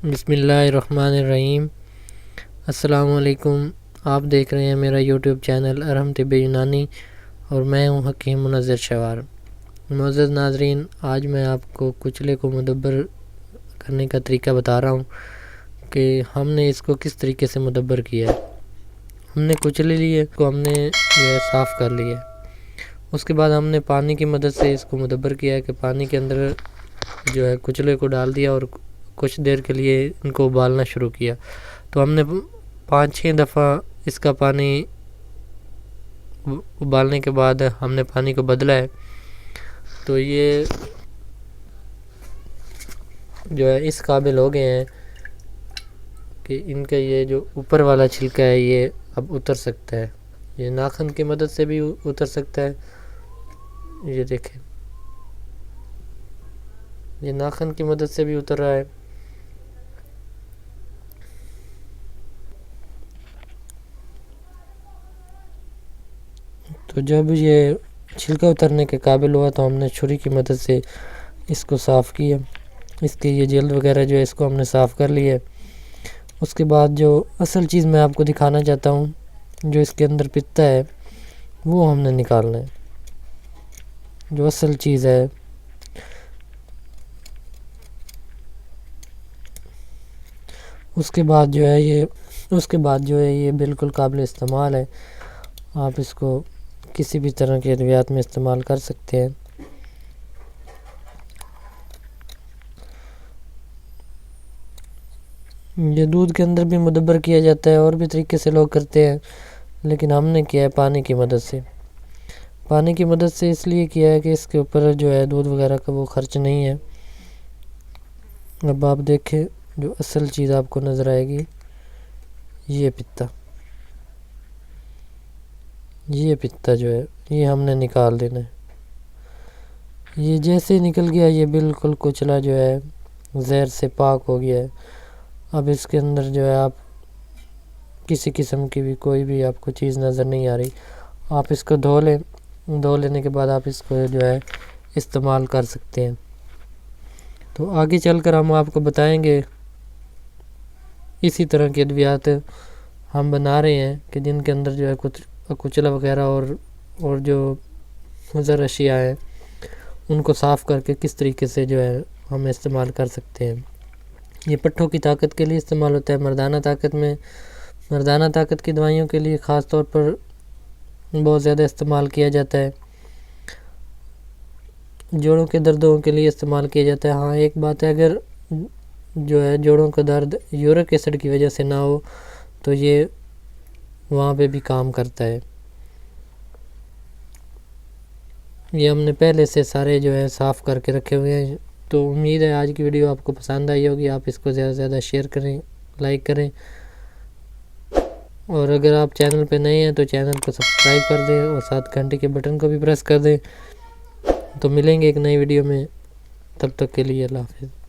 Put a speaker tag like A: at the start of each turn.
A: بسم اللہ الرحمن الرحیم۔ السلام علیکم، آپ دیکھ رہے ہیں میرا یوٹیوب چینل ارحم طب یونانی اور میں ہوں حکیم منظر شوار۔ معزز ناظرین، آج میں آپ کو کچلے کو مدبر کرنے کا طریقہ بتا رہا ہوں کہ ہم نے اس کو کس طریقے سے مدبر کیا ہے۔ ہم نے کچلے لیے کو ہم نے جو ہے صاف کر لیا، اس کے بعد ہم نے پانی کی مدد سے اس کو مدبر کیا ہے کہ پانی کے اندر جو ہے کچلے کو ڈال دیا اور کچھ دیر کے لیے ان کو ابالنا شروع کیا۔ تو ہم نے 5-6 دفعہ اس کا پانی ابالنے کے بعد ہم نے پانی کو بدلا ہے۔ تو یہ جو ہے اس قابل ہو گئے ہیں کہ ان کا یہ جو اوپر والا چھلکا ہے یہ اب اتر سکتا ہے، یہ ناخن کی مدد سے بھی اتر سکتا ہے۔ یہ دیکھیں، یہ ناخن کی مدد سے بھی اتر رہا ہے۔ تو جب یہ چھلکا اترنے کے قابل ہوا تو ہم نے چھری کی مدد سے اس کو صاف کیا، اس کی یہ جلد وغیرہ جو ہے اس کو ہم نے صاف کر لیا۔ اس کے بعد جو اصل چیز میں آپ کو دکھانا چاہتا ہوں، جو اس کے اندر پتا ہے وہ ہم نے نکالنا ہے، جو اصل چیز ہے۔ اس کے بعد جو ہے یہ بالکل قابل استعمال ہے، آپ اس کو کسی بھی طرح کے ادویات میں استعمال کر سکتے ہیں۔ یہ دودھ کے اندر بھی مدبر کیا جاتا ہے، اور بھی طریقے سے لوگ کرتے ہیں، لیکن ہم نے کیا ہے پانی کی مدد سے۔ پانی کی مدد سے اس لیے کیا ہے کہ اس کے اوپر جو ہے دودھ وغیرہ کا وہ خرچ نہیں ہے۔ اب آپ دیکھیں، جو اصل چیز آپ کو نظر آئے گی، یہ پتا جو ہے یہ ہم نے نکال دینا ہے۔ یہ جیسے نکل گیا یہ بالکل کچلا جو ہے زہر سے پاک ہو گیا ہے۔ اب اس کے اندر جو ہے آپ کسی قسم کی بھی کوئی بھی آپ کو چیز نظر نہیں آ رہی۔ آپ اس کو دھو لیں، دھو لینے کے بعد آپ اس کو جو ہے استعمال کر سکتے ہیں۔ تو آگے چل کر ہم آپ کو بتائیں گے اسی طرح کے ادویات ہم بنا رہے ہیں کہ جن کے اندر جو ہے کچلا وغیرہ اور جو مضر اشیاء ہیں ان کو صاف کر کے کس طریقے سے جو ہے ہم استعمال کر سکتے ہیں۔ یہ پٹھوں کی طاقت کے لیے استعمال ہوتا ہے، مردانہ طاقت کی دوائیوں کے لیے خاص طور پر بہت زیادہ استعمال کیا جاتا ہے، جوڑوں کے دردوں کے لیے استعمال کیا جاتا ہے۔ ہاں ایک بات ہے، اگر جو ہے جوڑوں کا درد یورک ایسڈ کی وجہ سے نہ ہو تو یہ وہاں پہ بھی کام کرتا ہے۔ یہ ہم نے پہلے سے سارے جو ہے صاف کر کے رکھے ہوئے ہیں۔ تو امید ہے آج کی ویڈیو آپ کو پسند آئی ہوگی، آپ اس کو زیادہ سے زیادہ شیئر کریں، لائک کریں، اور اگر آپ چینل پہ نئے ہیں تو چینل کو سبسکرائب کر دیں اور ساتھ گھنٹی کے بٹن کو بھی پریس کر دیں۔ تو ملیں گے ایک نئی ویڈیو میں، تب تک کے لیے اللہ حافظ۔